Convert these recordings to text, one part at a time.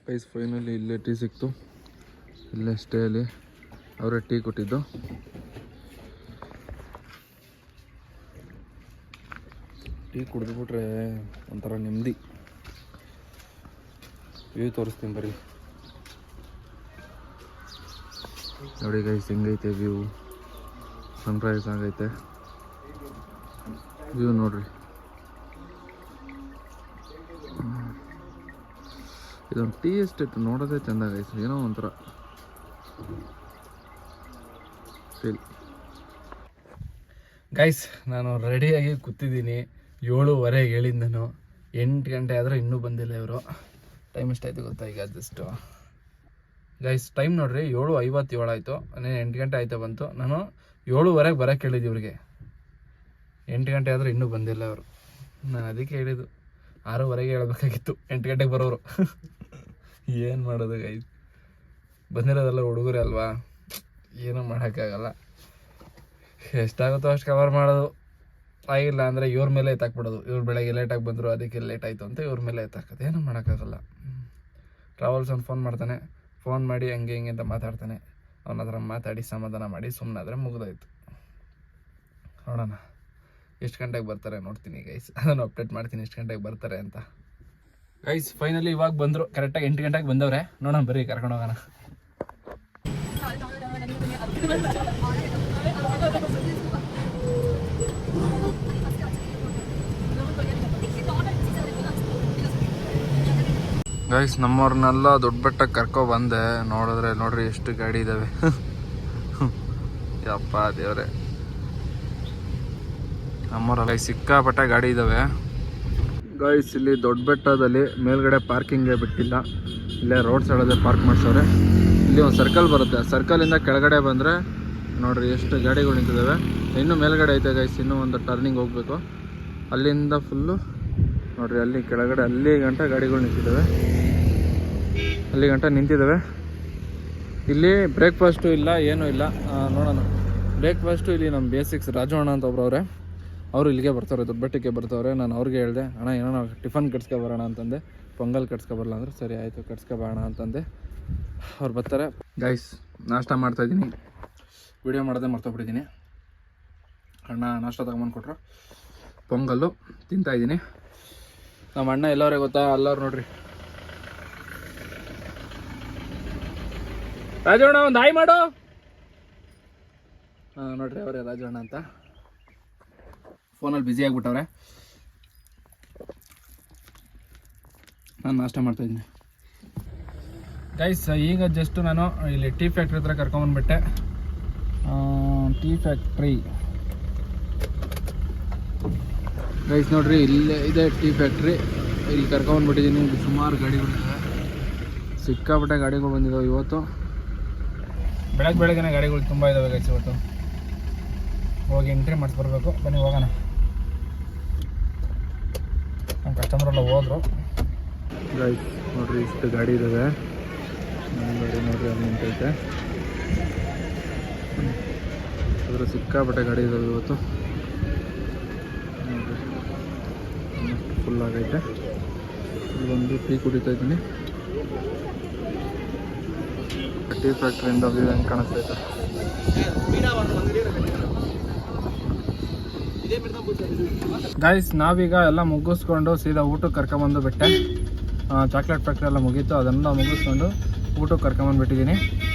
Guys finally ಇಲ್ಲೇ tea ಸಿಕ್ತು. ಇಲ್ಲೇ ಸ್ಟೇಯಲ್ಲಿ ಅವರೇ ಟೀ ಕೊಟ್ಟಿದ್ದು. ಟೀ ಕುಡಿದ್ಬಿಟ್ರೆ ಒಂಥರ ನೆಮ್ಮದಿ. ವ್ಯೂ ತೋರಿಸ್ತೀನಿ ಬರೀ ನೋಡಿ ಗೈಸ್, ಹೆಂಗೈತೆ ವ್ಯೂ. ಸನ್ರೈಸ್ ಆಗೈತೆ, ವ್ಯೂ ನೋಡ್ರಿ. ಇದೊಂದು ಟೀ ಎಸ್ಟೇಟ್ ನೋಡೋದೇ ಚೆಂದ ಗೈಸ್, ಏನೋ ಒಂಥರ ಫೀಲ್. ಗೈಸ್ ನಾನು ರೆಡಿಯಾಗಿ ಕೂತಿದ್ದೀನಿ. 7:15 ಹೇಳಿದ್ದು ನಾನು. 8 ಗಂಟೆ ಆದರೆ ಇನ್ನೂ ಬಂದಿಲ್ಲ ಇವರು. ಟೈಮ್ ಎಷ್ಟಾಯ್ತು ಗೊತ್ತಾ ಈಗ? ಜಸ್ಟು ಗೈಸ್ ಟೈಮ್ ನೋಡ್ರಿ 7:57 ಆಯಿತು. 8 ಗಂಟೆ ಆಯಿತು ಬಂತು. ನಾನು 7:15 ಬರೋಕ್ಕೆ ಹೇಳಿದ್ದು ಇವ್ರಿಗೆ. 8 ಗಂಟೆ ಆದರೆ ಇನ್ನೂ ಬಂದಿಲ್ಲ ಇವರು. ನಾನು ಅದಕ್ಕೆ ಹೇಳಿದ್ದು 6:15 ಹೇಳ್ಬೇಕಾಗಿತ್ತು, 8 ಗಂಟೆಗೆ ಬರೋರು. ಏನು ಮಾಡೋದು ಗೈಸ್, ಬಂದಿರೋದೆಲ್ಲ ಹುಡುಗರೇ ಅಲ್ವಾ, ಏನೂ ಮಾಡೋಕ್ಕಾಗಲ್ಲ. ಎಷ್ಟಾಗುತ್ತೋ ಅಷ್ಟು ಕವರ್ ಮಾಡೋದು. ಆಗಿಲ್ಲ ಅಂದರೆ ಇವ್ರ ಮೇಲೆ ಎತ್ತಾಕ್ಬಿಡೋದು. ಇವ್ರು ಬೆಳಗ್ಗೆ ಲೇಟಾಗಿ ಬಂದರು, ಅದಕ್ಕೆ ಲೇಟ್ ಆಯಿತು ಅಂತ ಇವ್ರ ಮೇಲೆ ಎತ್ತಾಕೋದು. ಏನೂ ಮಾಡೋಕ್ಕಾಗಲ್ಲ. ಟ್ರಾವೆಲ್ಸ್ ಅವ್ನು ಫೋನ್ ಮಾಡ್ತಾನೆ, ಫೋನ್ ಮಾಡಿ ಹಂಗೆ ಹಿಂಗೆ ಅಂತ ಮಾತಾಡ್ತಾನೆ. ಅವನ ಹತ್ರ ಮಾತಾಡಿ ಸಮಾಧಾನ ಮಾಡಿ ಸುಮ್ಮನಾದರೆ ಮುಗಿದೋಯ್ತು. ನೋಡೋಣ ಎಷ್ಟು ಗಂಟೆಗೆ ಬರ್ತಾರೆ ನೋಡ್ತೀನಿ ಗೈಸ್. ಅದನ್ನು ಅಪ್ಡೇಟ್ ಮಾಡ್ತೀನಿ ಎಷ್ಟು ಗಂಟೆಗೆ ಬರ್ತಾರೆ ಅಂತ. ಗೈಸ್ ಫೈನಲಿ ಇವಾಗ ಬಂದರು, ಕರೆಕ್ಟಾಗಿ 8 ಗಂಟೆಗೆ ಬಂದವ್ರೆ. ನೋಡೋಣ ಬರ್ರಿ ಕರ್ಕೊಂಡು ಹೋಗೋಣ. ಗೈಸ್ ನಮ್ಮವ್ರನ್ನೆಲ್ಲ ದೊಡ್ಡ ಬೆಟ್ಟಕ್ಕೆ ಕರ್ಕೊಬಂದೆ. ನೋಡಿದ್ರೆ ನೋಡ್ರಿ ಎಷ್ಟು ಗಾಡಿ ಇದ್ದಾವೆ. ಯಪ್ಪ ದೇವ್ರೆ, ನಮ್ಮವ್ರಲ್ಲಿ ಸಿಕ್ಕಾಪಟ್ಟೆ ಗಾಡಿ ಇದ್ದಾವೆ ಗೈಸ್. ಇಲ್ಲಿ ದೊಡ್ಡ ಬೆಟ್ಟದಲ್ಲಿ ಮೇಲ್ಗಡೆ ಪಾರ್ಕಿಂಗೇ ಬಿಟ್ಟಿಲ್ಲ, ಇಲ್ಲೇ ರೋಡ್ ಸೈಡಲ್ಲೇ ಪಾರ್ಕ್ ಮಾಡಿಸವ್ರೆ. ಇಲ್ಲಿ ಒಂದು ಸರ್ಕಲ್ ಬರುತ್ತೆ, ಸರ್ಕಲಿಂದ ಕೆಳಗಡೆ ಬಂದರೆ ನೋಡ್ರಿ ಎಷ್ಟು ಗಾಡಿಗಳು ನಿಂತಿದ್ದಾವೆ. ಇನ್ನೂ ಮೇಲ್ಗಡೆ ಐತೆ ಗೈಸ್, ಇನ್ನೂ ಒಂದು ಟರ್ನಿಂಗ್ ಹೋಗಬೇಕು. ಅಲ್ಲಿಂದ ಫುಲ್ಲು ನೋಡ್ರಿ, ಅಲ್ಲಿ ಕೆಳಗಡೆ ಅಲ್ಲಿ ಗಂಟ ಗಾಡಿಗಳು ನಿಂತಿದ್ದಾವೆ, ಅಲ್ಲಿ ಗಂಟ ನಿಂತಿದ್ದಾವೆ. ಇಲ್ಲಿ ಬ್ರೇಕ್ಫಾಸ್ಟು ಇಲ್ಲ, ಏನೂ ಇಲ್ಲ. ನೋಡೋಣ ಬ್ರೇಕ್ಫಾಸ್ಟು ಇಲ್ಲಿ ನಮ್ಮ ಬೇಸಿಕ್ಸ್ ರಾಜು ಅಣ್ಣ ಅಂತ ಒಬ್ರು ಅವರೇ, ಅವರು ಇಲ್ಲಿಗೆ ಬರ್ತಾರೆ, ದೊಡ್ಡಬೆಟ್ಟಕ್ಕೆ ಬರ್ತಾವ್ರೆ. ನಾನು ಅವ್ರಿಗೆ ಹೇಳಿದೆ, ಅಣ್ಣ ಏನೋ ನಾವು ಟಿಫನ್ ಕಟ್ಸ್ಕೊಬರೋಣ ಅಂತಂದೆ. ಪೊಂಗಲ್ ಕಟ್ಸ್ಕೊಬರಲ್ಲ ಅಂದ್ರೆ ಸರಿ ಆಯಿತು ಕಟ್ಸ್ಕೊಬೋಣ ಅಂತಂದೆ. ಅವ್ರು ಬರ್ತಾರೆ. ಗೈಸ್ ನಾಷ್ಟ ಮಾಡ್ತಾಯಿದ್ದೀನಿ, ವಿಡಿಯೋ ಮಾಡೋದೇ ಮರ್ತೋಗ್ಬಿಟ್ಟಿದ್ದೀನಿ. ಅಣ್ಣ ನಾಷ್ಟ ತಗೊಂಬಂದು ಕೊಟ್ಟರು, ಪೊಂಗಲ್ಲು ತಿಂತಾಯಿದ್ದೀನಿ. ನಮ್ಮ ಅಣ್ಣ ಎಲ್ಲವ್ರೆ ಗೊತ್ತಾ? ಅಲ್ಲವ್ರು ನೋಡ್ರಿ. ರಾಜಣ್ಣ ಒಂದು ಹಾಯ್ ಮಾಡು. ನೋಡ್ರಿ ಅವರೇ ರಾಜಣ್ಣ ಅಂತ. ಫೋನಲ್ಲಿ ಬ್ಯುಸಿ ಆಗಿಬಿಟ್ಟವ್ರೆ. ನಾನು ನಾಷ್ಟ ಮಾಡ್ತಾಯಿದ್ದೀನಿ ಗೈಸ್. ಈಗ ಜಸ್ಟ್ ನಾನು ಇಲ್ಲಿ ಟೀ ಫ್ಯಾಕ್ಟ್ರಿ ಹತ್ರ ಕರ್ಕೊಂಬಂದ್ಬಿಟ್ಟೆ. ಟೀ ಫ್ಯಾಕ್ಟ್ರಿ ಗೈಸ್ ನೋಡ್ರಿ, ಇಲ್ಲೇ ಇದೆ ಟೀ ಫ್ಯಾಕ್ಟ್ರಿ. ಇಲ್ಲಿ ಕರ್ಕೊಂಬಂದ್ಬಿಟ್ಟಿದ್ದೀನಿ. ಇಲ್ಲಿ ಸುಮಾರು ಗಾಡಿಗಳಿದ್ದಾವೆ, ಸಿಕ್ಕಾಪಟ್ಟೆ ಗಾಡಿಗಳು ಬಂದಿದ್ದಾವೆ ಇವತ್ತು. ಬೆಳಗ್ಗೆ ಗಾಡಿಗಳು ತುಂಬ ಇದ್ದಾವೆ ಗೈಸ್. ಇವತ್ತು ಹೋಗಿ ಎಂಟ್ರಿ ಮಾಡಿಸ್ಬರ್ಬೇಕು. ಬನ್ನಿ ಹೋಗೋಣ. ನಮ್ಮ ಕಸ್ಟಮರೆಲ್ಲ ಹೋದರು ಗೈಸ್. ನೋಡ್ರಿ ಇಷ್ಟು ಗಾಡಿ ಇದ್ದಾವೆ. ನಮ್ಮ ಗಾಡಿ ನೋಡ್ರಿ ಅಲ್ಲಿ ನಿಂತೈತೆ. ಅದ್ರ ಸಿಕ್ಕಾಪಟ್ಟೆ ಗಾಡಿ ಇದ್ದಾವೆ ಇವತ್ತು. ನೋಡ್ರಿ ಫುಲ್ ಆಗೈತೆ. ಇಲ್ಲೊಂದು ಟೀ ಕುಡಿತಾ ಇದ್ದೀನಿ. ಟೀ ಫ್ಯಾಕ್ಟ್ರಿಯಿಂದ ವ್ಯೂ ಹೆಂಗೆ ಕಾಣಿಸ್ತೈತೆ. ಗೈಸ್ ನಾವೀಗ ಎಲ್ಲ ಮುಗಿಸ್ಕೊಂಡು ಸೀದಾ ಊಟಕ್ಕೆ ಕರ್ಕೊಂಬಂದು ಬಿಟ್ಟೆ. ಚಾಕ್ಲೇಟ್ ಫ್ಯಾಕ್ಟ್ರಿ ಎಲ್ಲ ಮುಗೀತು, ಅದನ್ನು ಮುಗಿಸ್ಕೊಂಡು ಊಟಕ್ಕೆ ಕರ್ಕೊಂಬಂದುಬಿಟ್ಟಿದ್ದೀನಿ.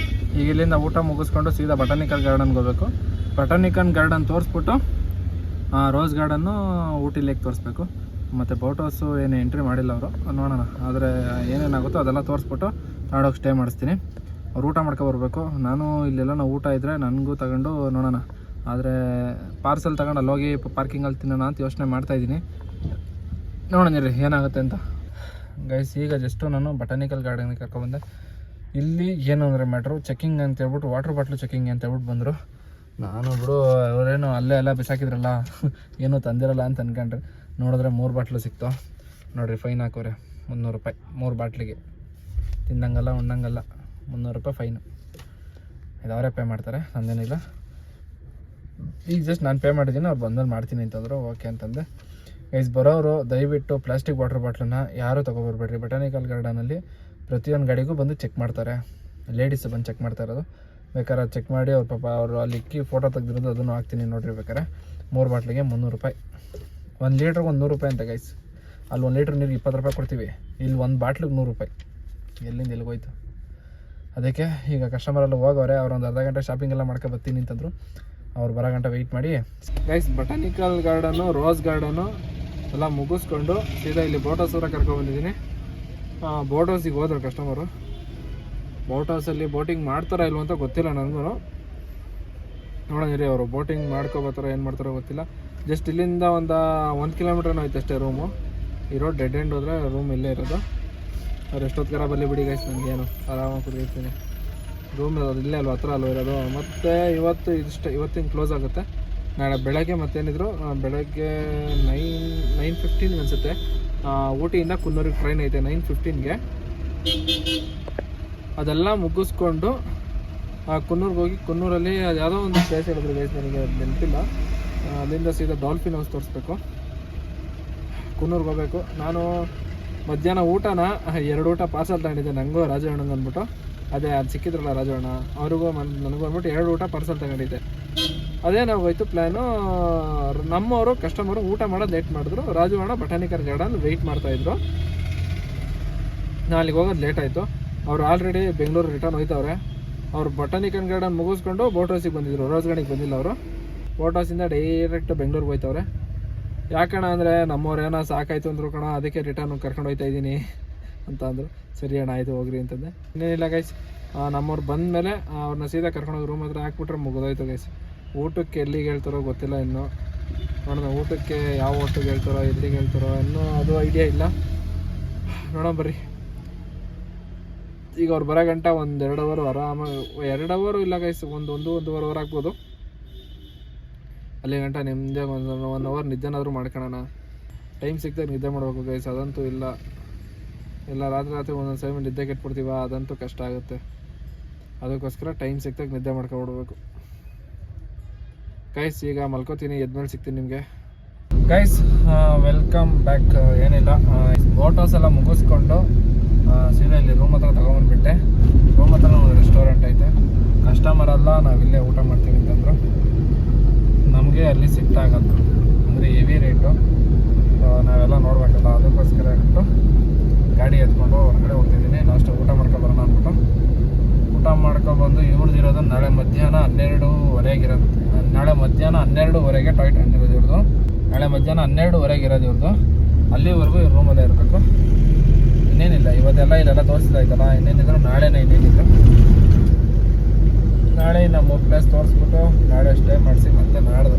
ಈಗ ಇಲ್ಲಿಂದ ಊಟ ಮುಗಿಸ್ಕೊಂಡು ಸೀದಾ ಬಟಾನಿಕಲ್ ಗಾರ್ಡನ್ಗೆ ಹೋಗಬೇಕು. ಬಟಾನಿಕಲ್ ಗಾರ್ಡನ್ ತೋರಿಸ್ಬಿಟ್ಟು ರೋಸ್ ಗಾರ್ಡನ್ನು ಊಟಿ ಲೇಕ್ ತೋರಿಸ್ಬೇಕು. ಮತ್ತು ಬೋಟ್ ಹೌಸು ಏನು ಎಂಟ್ರಿ ಮಾಡಿಲ್ಲ ಅವರು, ನೋಡೋಣ. ಆದರೆ ಏನೇನಾಗುತ್ತೋ ಅದೆಲ್ಲ ತೋರಿಸ್ಬಿಟ್ಟು ನಾಡೋಗಿ ಸ್ಟೇ ಮಾಡಿಸ್ತೀನಿ. ಅವ್ರು ಊಟ ಮಾಡ್ಕೊಬರ್ಬೇಕು. ನಾನು ಇಲ್ಲೆಲ್ಲ ಊಟ ಇದ್ದರೆ ನನಗೂ ತಗೊಂಡು ನೋಡೋಣ. ಆದರೆ ಪಾರ್ಸೆಲ್ ತಗೊಂಡು ಅಲ್ಲಿ ಹೋಗಿ ಪಾರ್ಕಿಂಗಲ್ಲಿ ತಿನ್ನೋಣ ಅಂತ ಯೋಚನೆ ಮಾಡ್ತಾಯಿದ್ದೀನಿ. ನೋಡೋಣ ರೀ ಏನಾಗುತ್ತೆ ಅಂತ. ಗೈಸ್ ಈಗ ಜಸ್ಟು ನಾನು ಬಟಾನಿಕಲ್ ಗಾರ್ಡನ್ಗೆ ಕರ್ಕೊಬಂದೆ. ಇಲ್ಲಿ ಏನು ಅಂದರೆ ಮ್ಯಾಟ್ರು ಚೆಕಿಂಗ್ ಅಂತ ಹೇಳ್ಬಿಟ್ಟು, ವಾಟ್ರ್ ಬಾಟ್ಲು ಚೆಕಿಂಗ್ ಅಂತ ಹೇಳ್ಬಿಟ್ಟು ಬಂದರು. ನಾನು ಬಿಡು ಅವರೇನು ಅಲ್ಲೇ ಎಲ್ಲ ಬಿಸಾಕಿದ್ರಲ್ಲ, ಏನೂ ತಂದಿರಲ್ಲ ಅಂತ ಅಂದ್ಕೊಂಡ್ರೆ, ನೋಡಿದ್ರೆ 3 ಬಾಟ್ಲು ಸಿಕ್ತು. ನೋಡಿರಿ ಫೈನ್ ಹಾಕೋರೆ 300 ರೂಪಾಯಿ 3 ಬಾಟ್ಲಿಗೆ. ತಿಂದಂಗಲ್ಲ ಉಣ್ಣಂಗಲ್ಲ, 300 ರೂಪಾಯಿ ಫೈನು. ಇದು ಅವರೇ ಪೇ ಮಾಡ್ತಾರೆ, ನಂದೇನಿಲ್ಲ. ಈಗ ಜಸ್ಟ್ ನಾನು ಪೇ ಮಾಡಿದ್ದೀನಿ, ಅವ್ರು ಬಂದಲ್ಲಿ ಮಾಡ್ತೀನಿ ಅಂತಂದರು. ಓಕೆ ಅಂತಂದೆ. ಗೈಸ್ ಬರೋರು ದಯವಿಟ್ಟು ಪ್ಲಾಸ್ಟಿಕ್ ವಾಟರ್ ಬಾಟ್ಲನ್ನ ಯಾರೂ ತೊಗೊಬರ್ಬೇಡ್ರಿ. ಬಟಾನಿಕಲ್ ಗಾರ್ಡನಲ್ಲಿ ಪ್ರತಿಯೊಂದು ಗಾಡಿಗೂ ಬಂದು ಚೆಕ್ ಮಾಡ್ತಾರೆ, ಲೇಡೀಸ್ ಬಂದು ಚೆಕ್ ಮಾಡ್ತಾ ಇರೋದು. ಬೇಕಾದ್ರೆ ಚೆಕ್ ಮಾಡಿ ಅವ್ರ ಪಾಪ ಅವರು ಅಲ್ಲಿ ಇಕ್ಕಿ ಫೋಟೋ ತೆಗೆದಿರೋದು ಅದನ್ನು ಹಾಕ್ತೀನಿ ನೋಡಿರಿ. ಬೇಕಾರೆ 3 ಬಾಟ್ಲಿಗೆ 300 ರೂಪಾಯಿ, 1 ಲೀಟ್ರಿಗೆ 100 ರೂಪಾಯಿ ಅಂತ ಗೈಸ್. ಅಲ್ಲಿ 1 ಲೀಟ್ರ್ ನೀರು 20 ರೂಪಾಯಿ ಕೊಡ್ತೀವಿ, ಇಲ್ಲಿ 1 ಬಾಟ್ಲಿಗೆ 100 ರೂಪಾಯಿ. ಎಲ್ಲಿಂದ ಎಲ್ಲಿಗೋಯ್ತು? ಅದಕ್ಕೆ ಈಗ ಕಸ್ಟಮರೆಲ್ಲ ಹೋಗೋರೆ, ಅವ್ರೊಂದು ಅರ್ಧ ಗಂಟೆ ಶಾಪಿಂಗ್ ಎಲ್ಲ ಮಾಡ್ಕೊ ಬರ್ತೀನಿ ಅಂತಂದರು. ಅವ್ರು ಬರೋ ಗಂಟೆ ವೆಯ್ಟ್ ಮಾಡಿ guys. Botanical garden, rose garden ಎಲ್ಲ ಮುಗಿಸ್ಕೊಂಡು ಸೀದಾ ಇಲ್ಲಿ ಬೋಟ್ ಹೌಸ್ ಹತ್ರ ಕರ್ಕೊಬಂದಿದ್ದೀನಿ. ಬೋಟ್ ಹೌಸಿಗೆ ಹೋದ್ರು ಕಸ್ಟಮರು. ಬೋಟ್ ಹೌಸಲ್ಲಿ ಬೋಟಿಂಗ್ ಮಾಡ್ತಾರಾ ಇಲ್ವ ಅಂತ ಗೊತ್ತಿಲ್ಲ ನನಗೂ. ನೋಡೋಣ ಅವರು ಬೋಟಿಂಗ್ ಮಾಡ್ಕೊಬರ್ತಾರೋ ಏನು ಮಾಡ್ತಾರೋ ಗೊತ್ತಿಲ್ಲ. ಜಸ್ಟ್ ಇಲ್ಲಿಂದ ಒಂದು 1 ಕಿಲೋಮೀಟ್ರನೂ ಐತೆ ಅಷ್ಟೇ ರೂಮು. ಈ ರೋಡ್ ಡೆಡ್ ಎಂಡ್ ಹೋದರೆ ರೂಮ್ ಇಲ್ಲೇ ಇರೋದು. ಅವ್ರು ಎಷ್ಟೊತ್ತಿಗಾರ ಬರಲಿ ಬಿಡಿ ಗೈಸ್, ನನಗೇನು ಆರಾಮಾಗಿ ಕುಡಿರ್ತೀನಿ. ರೂಮ್ ಇರೋದು ಇಲ್ಲೇ ಅಲ್ವ, ಹತ್ರ ಅಲ್ವ ಇರೋದು. ಮತ್ತು ಇವತ್ತಿನ ಕ್ಲೋಸ್ ಆಗುತ್ತೆ. ನಾಳೆ ಬೆಳಗ್ಗೆ ಮತ್ತೇನಿದ್ರು ಬೆಳಗ್ಗೆ 9:15 ಅನಿಸುತ್ತೆ. ಊಟಿಯಿಂದ ಕುನ್ನೂರಿಗೆ ಟ್ರೈನ್ ಐತೆ 9:15ಗೆ. ಅದೆಲ್ಲ ಮುಗಿಸ್ಕೊಂಡು ಕುನ್ನೂರಿಗೆ ಹೋಗಿ, ಕುನ್ನೂರಲ್ಲಿ ಅದು ಯಾವುದೋ ಒಂದು ಪ್ಲೇಸ್ ಹೇಳಿದ್ರು ಗೈಸ್, ನನಗೆ ನೆನಪಿಲ್ಲ. ಅಲ್ಲಿಂದ ಸೀದಾ ಡಾಲ್ಫಿನ್ ಹೌಸ್ ತೋರಿಸ್ಬೇಕು. ಕುನ್ನೂರಿಗೆ ಹೋಗಬೇಕು. ನಾನು ಮಧ್ಯಾಹ್ನ ಊಟನ 2 ಊಟ ಪಾರ್ಸಲ್ ತಗೊಂಡಿದ್ದೆ, ನನಗೂ ರಾಜವಣ್ಣಂಗೆ ಅಂದ್ಬಿಟ್ಟು. ಅದೇ ಅದು ಸಿಕ್ಕಿದ್ರಲ್ಲ ರಾಜವಣ್ಣ, ಅವ್ರಿಗೂ ನನಗೂ ಅಂದ್ಬಿಟ್ಟು 2 ಊಟ ಪಾರ್ಸಲ್ ತಗೊಂಡಿದ್ದೆ. ಅದೇನಾಗೋಯ್ತು ಪ್ಲ್ಯಾನು, ನಮ್ಮವರು ಕಸ್ಟಮರು ಊಟ ಮಾಡೋದು ಲೇಟ್ ಮಾಡಿದ್ರು. ರಾಜವಣ್ಣ ಬಟಾನಿಕಲ್ ಗಾರ್ಡನ್ ವೆಯ್ಟ್ ಮಾಡ್ತಾಯಿದ್ರು. ನಾನು ಅಲ್ಲಿಗೆ ಹೋಗೋದು ಲೇಟ್ ಆಯಿತು. ಅವ್ರು ಆಲ್ರೆಡಿ ಬೆಂಗಳೂರು ರಿಟರ್ನ್ ಹೋಯ್ತವ್ರೆ. ಅವ್ರು ಬಟಾನಿಕಲ್ ಗಾರ್ಡನ್ ಮುಗಿಸ್ಕೊಂಡು ಬೋಟ್ ಹೌಸಿಗೆ ಬಂದಿದ್ರು, ರೋಸ್ ಗಾರ್ಡನಿಗೆ ಬಂದಿಲ್ಲ ಅವರು. ಬೋಟ್ ಹೌಸಿಂದ ಡೈರೆಕ್ಟ್ ಬೆಂಗಳೂರಿಗೆ ಹೋಯ್ತವ್ರೆ. ಯಾಕಣ ಅಂದರೆ ನಮ್ಮವ್ರು ಏನೋ ಸಾಕಾಯ್ತು ಅಂದರು ಕಣ, ಅದಕ್ಕೆ ರಿಟರ್ನ್ ಕರ್ಕೊಂಡು ಹೋಗ್ತಾ ಇದ್ದೀನಿ ಅಂತ ಅಂದರು. ಸರಿ ಅಣ್ಣ ಆಯಿತು ಹೋಗ್ರಿ ಅಂತಂದೆ. ಇನ್ನೇನಿಲ್ಲ ಗೈಸ್, ನಮ್ಮವ್ರು ಬಂದಮೇಲೆ ಅವ್ರನ್ನ ಸೀದಾ ಕರ್ಕೊಂಡೋಗಿ ರೂಮ್ ಹತ್ರ ಹಾಕ್ಬಿಟ್ರೆ ಮುಗಿದೋಯ್ತು ಗೈಸ್. ಊಟಕ್ಕೆ ಎಲ್ಲಿಗೆ ಹೇಳ್ತಾರೋ ಗೊತ್ತಿಲ್ಲ ಇನ್ನು. ನೋಡೋಣ ಊಟಕ್ಕೆ ಯಾವ ಹೋಟೆಲ್ಗೆ ಹೇಳ್ತಾರೋ, ಎಲ್ಲಿಗೆ ಹೇಳ್ತಾರೋ ಇನ್ನೂ ಅದು ಐಡಿಯಾ ಇಲ್ಲ. ನೋಡೋಣ ಬರ್ರಿ. ಈಗ ಅವ್ರು ಬರೋ ಗಂಟ 1-2 ಅವರ್ ಆರಾಮಾಗಿ, 2 ಅವರ್ ಇಲ್ಲ ಗೈಸ್, 1-1.5 ಅವರ್ ಆಗ್ಬೋದು. ಅಲ್ಲಿ ಗಂಟ ನಿಮ್ಮದೇ 1 ಅವರ್ ನಿದ್ದೆನಾದರೂ ಮಾಡ್ಕೊಳ್ಳೋಣ. ಟೈಮ್ ಸಿಕ್ಕಿದಾಗ ನಿದ್ದೆ ಮಾಡಬೇಕು ಗೈಸ್, ಅದಂತೂ ಇಲ್ಲ ರಾತ್ರಿ ಒಂದೊಂದು ಸಮಯ ನಿದ್ದೆ ಕೆಟ್ಬಿಡ್ತೀವ, ಅದಂತೂ ಕಷ್ಟ ಆಗುತ್ತೆ. ಅದಕ್ಕೋಸ್ಕರ ಟೈಮ್ ಸಿಕ್ಕಿದಾಗ ನಿದ್ದೆ ಮಾಡ್ಕೊಬಿಡ್ಬೇಕು ಗೈಸ್. ಈಗ ಮಲ್ಕೋತೀನಿ, ಎದ್ಮೇಲೆ ಸಿಗ್ತೀನಿ ನಿಮಗೆ ಗೈಸ್. Welcome back. ಏನಿಲ್ಲ, ಬೋಟ್ ಹೌಸ್ ಎಲ್ಲ ಮುಗಿಸ್ಕೊಂಡು ಸೀದಾ ಇಲ್ಲಿ ರೂಮ್ ಹತ್ರ ತೊಗೊಂಬಂದ್ಬಿಟ್ಟೆ. ರೂಮ್ ಹತ್ರ ಒಂದು ರೆಸ್ಟೋರೆಂಟ್ ಐತೆ. ಕಸ್ಟಮರ್ ಅಲ್ಲ, ನಾವಿಲ್ಲೇ ಊಟ ಮಾಡ್ತೀವಿ ಅಂತಂದರು. ನಮಗೆ ಅಲ್ಲಿ ಸಿಟ್ಟಾಗಲ್ಲ, ಅಂದರೆ ಹೆವಿ ರೇಟು. ನಾವೆಲ್ಲ ನೋಡಬೇಕಲ್ಲ, ಅದಕ್ಕೋಸ್ಕರ ಹೇಳ್ಬಿಟ್ಟು ಗಾಡಿ ಎತ್ಕೊಂಡು ಹೊರಗಡೆ ಹೋಗ್ತಿದ್ದೀನಿ. ಲಾಸ್ಟ್ ಊಟ ಮಾಡ್ಕೊಬರೋಣ ಅಂದ್ಬಿಟ್ಟು ಊಟ ಮಾಡ್ಕೊಬಂದು ಇವ್ರದ್ದಿರೋದು ನಾಳೆ ಮಧ್ಯಾಹ್ನ 12:30 ಇರೋದು. ನಾಳೆ ಮಧ್ಯಾಹ್ನ 12:30ಗೆ ಟಾಯ್ ಟೈಮ್ ಇರೋದು ಇವ್ರದ್ದು. ನಾಳೆ ಮಧ್ಯಾಹ್ನ 12:30 ಇರೋದು ಇವ್ರದ್ದು. ಅಲ್ಲಿವರೆಗೂ ಇವ್ರ ರೂಮಲ್ಲೇ ಇರಬೇಕು. ಇನ್ನೇನಿಲ್ಲ, ಇವತ್ತೆಲ್ಲ ಇಲ್ಲೆಲ್ಲ ತೋರಿಸಿದಾಯ್ತಲ್ಲ, ಇನ್ನೇನಿದ್ರು ನಾಳೆನೇ ಇನ್ನೇನಿದ್ರು. ನಾಳೆ ಇನ್ನು 3 ಪ್ಲೇಸ್ ತೋರಿಸ್ಬಿಟ್ಟು ನಾಳೆ ಸ್ಟೇ ಮಾಡಿಸಿ ಮತ್ತೆ ನಾಡ್ದು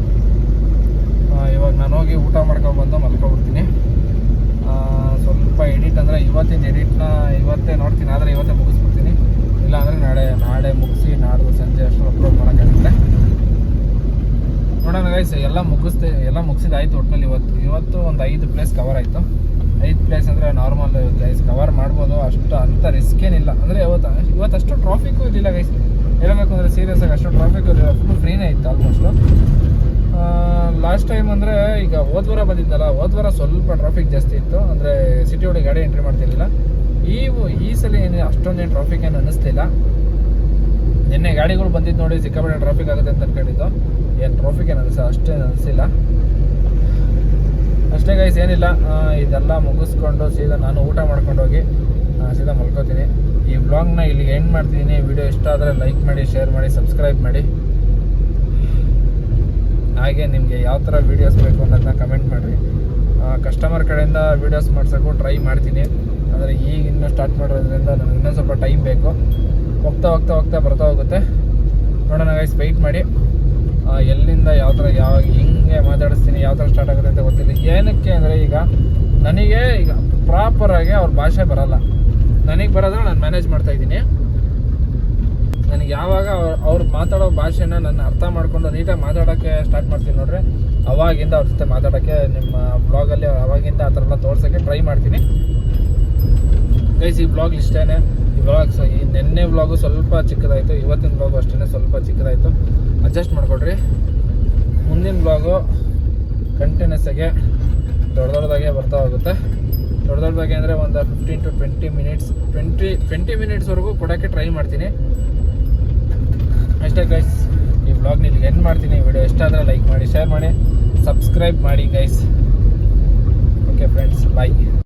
ಇವಾಗ ನಾನು ಹೋಗಿ ಊಟ ಮಾಡ್ಕೊಬಂದು ಮಲ್ಕೊಬಿಡ್ತೀನಿ. ಸ್ವಲ್ಪ ಎಡಿಟ್ ಅಂದರೆ ಇವತ್ತಿನ ಎಡಿಟ್ನ ಇವತ್ತೇ ನೋಡ್ತೀನಿ, ಆದರೆ ಇವತ್ತೇ ಮುಗಿಸ್ಬಿಡ್ತೀನಿ. ಇಲ್ಲಾಂದರೆ ನಾಳೆ ಮುಗಿಸಿ ನಾಡ್ದು ಸಂಜೆ ಅಷ್ಟು ಅಪ್ಲೋಡ್ ಮಾಡೋಕ್ಕಾಗುತ್ತೆ. ನೋಡೋಣ ಗೈಸ್, ಎಲ್ಲ ಮುಗಿಸಿದಾಯ್ತು ಒಟ್ಟಿನಲ್ಲಿ. ಇವತ್ತು ಒಂದು 5 ಪ್ಲೇಸ್ ಕವರ್ ಆಯಿತು. 5 ಪ್ಲೇಸ್ ಅಂದರೆ ನಾರ್ಮಲ್ ಗೈಸ್, ಕವರ್ ಮಾಡ್ಬೋದು, ಅಂಥ ರಿಸ್ಕ್ ಏನಿಲ್ಲ. ಅಂದರೆ ಇವತ್ತಷ್ಟು ಟ್ರಾಫಿಕ್ಕು ಇರಲಿಲ್ಲ ಗೈಸ್, ಹೇಳಬೇಕು ಅಂದರೆ ಸೀರಿಯಸ್ ಆಗಿ ಅಷ್ಟು ಟ್ರಾಫಿಕ್ ಇರಲಿಲ್ಲ, ಫುಲ್ ಫ್ರೀನೇ ಇತ್ತು ಆಲ್ಮೋಸ್ಟು. ಲಾಸ್ಟ್ ಟೈಮ್ ಅಂದರೆ ಈಗ ಹೋದ್ವಾರ ಬಂದಿದ್ದಲ್ಲ, ಹೋದ್ವಾರ ಸ್ವಲ್ಪ ಟ್ರಾಫಿಕ್ ಜಾಸ್ತಿ ಇತ್ತು, ಅಂದರೆ ಸಿಟಿ ಒಳಗೆ ಗಾಡಿ ಎಂಟ್ರಿ ಮಾಡ್ತಿರ್ಲಿಲ್ಲ. ಈ ಸಲ ಏನು ಅಷ್ಟೊಂದೇನು ಟ್ರಾಫಿಕ್ ಏನು ಅನ್ನಿಸ್ತಿಲ್ಲ. ನಿನ್ನೆ ಗಾಡಿಗಳು ಬಂದಿದ್ದು ನೋಡಿ ಸಿಕ್ಕಾಪಟ್ಟೆ ಟ್ರಾಫಿಕ್ ಆಗುತ್ತೆ ಅಂತ ಅನ್ಕೊಂಡಿದ್ದು, ಏನು ಟ್ರಾಫಿಕ್ ಏನು ಅಷ್ಟೇನು ಅನಿಸಿಲ್ಲ. ಅಷ್ಟೇ ಗೈಸ್, ಏನಿಲ್ಲ. ಇದೆಲ್ಲ ಮುಗಿಸ್ಕೊಂಡು ಸೀದಾ ನಾನು ಊಟ ಮಾಡ್ಕೊಂಡು ಹೋಗಿ ಸೀದಾ ಮಲ್ಕೋತೀನಿ. ಈ ವ್ಲಾಗ್ನ ಇಲ್ಲಿಗೆ ಎಂಡ್ ಮಾಡ್ತಿದ್ದೀನಿ. ವಿಡಿಯೋ ಇಷ್ಟ ಆದರೆ ಲೈಕ್ ಮಾಡಿ, ಶೇರ್ ಮಾಡಿ, ಸಬ್ಸ್ಕ್ರೈಬ್ ಮಾಡಿ. ಹಾಗೆ ನಿಮಗೆ ಯಾವ ಥರ ವೀಡಿಯೋಸ್ ಬೇಕು ಅನ್ನೋದನ್ನ ಕಮೆಂಟ್ ಮಾಡಿರಿ. ಕಸ್ಟಮರ್ ಕಡೆಯಿಂದ ವೀಡಿಯೋಸ್ ಮಾಡ್ಸೋಕ್ಕೂ ಟ್ರೈ ಮಾಡ್ತೀನಿ. ಆದರೆ ಈಗ ಇನ್ನೂ ಸ್ಟಾರ್ಟ್ ಮಾಡೋದ್ರಿಂದ ನನಗೆ ಇನ್ನೂ ಸ್ವಲ್ಪ ಟೈಮ್ ಬೇಕು. ಹೋಗ್ತಾ ಬರ್ತಾ ಹೋಗುತ್ತೆ. ನೋಡೋಣ ಗೈಸ್, ವೆಯ್ಟ್ ಮಾಡಿ. ಎಲ್ಲಿಂದ ಯಾವ ಥರ ಹಿಂಗೆ ಮಾತಾಡಿಸ್ತೀನಿ, ಯಾವ ಥರ ಸ್ಟಾರ್ಟ್ ಆಗುತ್ತೆ ಅಂತ ಗೊತ್ತಿಲ್ಲ. ಏನಕ್ಕೆ ಅಂದರೆ ನನಗೆ ಈಗ ಪ್ರಾಪರಾಗಿ ಅವ್ರ ಭಾಷೆ ಬರೋಲ್ಲ. ನನಗೆ ಬರೋದ್ರೆ ನಾನು ಮ್ಯಾನೇಜ್ ಮಾಡ್ತಾಯಿದ್ದೀನಿ. ನನಗೆ ಯಾವಾಗ ಅವ್ರು ಮಾತಾಡೋ ಭಾಷೆನ ನಾನು ಅರ್ಥ ಮಾಡ್ಕೊಂಡು ನೀಟಾಗಿ ಮಾತಾಡೋಕ್ಕೆ ಸ್ಟಾರ್ಟ್ ಮಾಡ್ತೀನಿ ನೋಡ್ರಿ, ಅವಾಗಿಂದ ಅವ್ರ ಜೊತೆ ಮಾತಾಡೋಕ್ಕೆ ನಿಮ್ಮ ಬ್ಲಾಗಲ್ಲಿ ಅವಾಗಿಂದ ಆ ಥರ ಎಲ್ಲ ತೋರ್ಸೋಕ್ಕೆ ಟ್ರೈ ಮಾಡ್ತೀನಿ ಗೈಸ್. ಈ ಬ್ಲಾಗ್ ಇಷ್ಟೇ. ಈ ನಿನ್ನೆ ಬ್ಲಾಗು ಸ್ವಲ್ಪ ಚಿಕ್ಕದಾಯಿತು, ಇವತ್ತಿನ ಬ್ಲಾಗು ಅಷ್ಟೇ ಸ್ವಲ್ಪ ಚಿಕ್ಕದಾಯಿತು. ಅಡ್ಜಸ್ಟ್ ಮಾಡಿಕೊಡ್ರಿ. ಮುಂದಿನ ಬ್ಲಾಗು ಕಂಟಿನ್ಯೂಸ್ ಆಗಿ ದೊಡ್ಡದಾಗೆ ಬರ್ತಾ ಹೋಗುತ್ತೆ. ದೊಡ್ಡ ಬಗ್ಗೆ ಅಂದರೆ ಒಂದು 15 to 20 ಮಿನಿಟ್ಸ್ 20 ಮಿನಿಟ್ಸ್ವರೆಗೂ ಕೊಡೋಕ್ಕೆ ಟ್ರೈ ಮಾಡ್ತೀನಿ. ಅಷ್ಟೇ ಗೈಸ್, ಈ ವ್ಲಾಗ್ನ ಇಲ್ಲಿಗೆ ಎಂಡ್ ಮಾಡ್ತೀನಿ. ವಿಡಿಯೋ ಇಷ್ಟ ಆದರೆ ಲೈಕ್ ಮಾಡಿ, ಶೇರ್ ಮಾಡಿ, ಸಬ್ಸ್ಕ್ರೈಬ್ ಮಾಡಿ ಗೈಸ್. ಓಕೆ ಫ್ರೆಂಡ್ಸ್, ಬಾಯ್.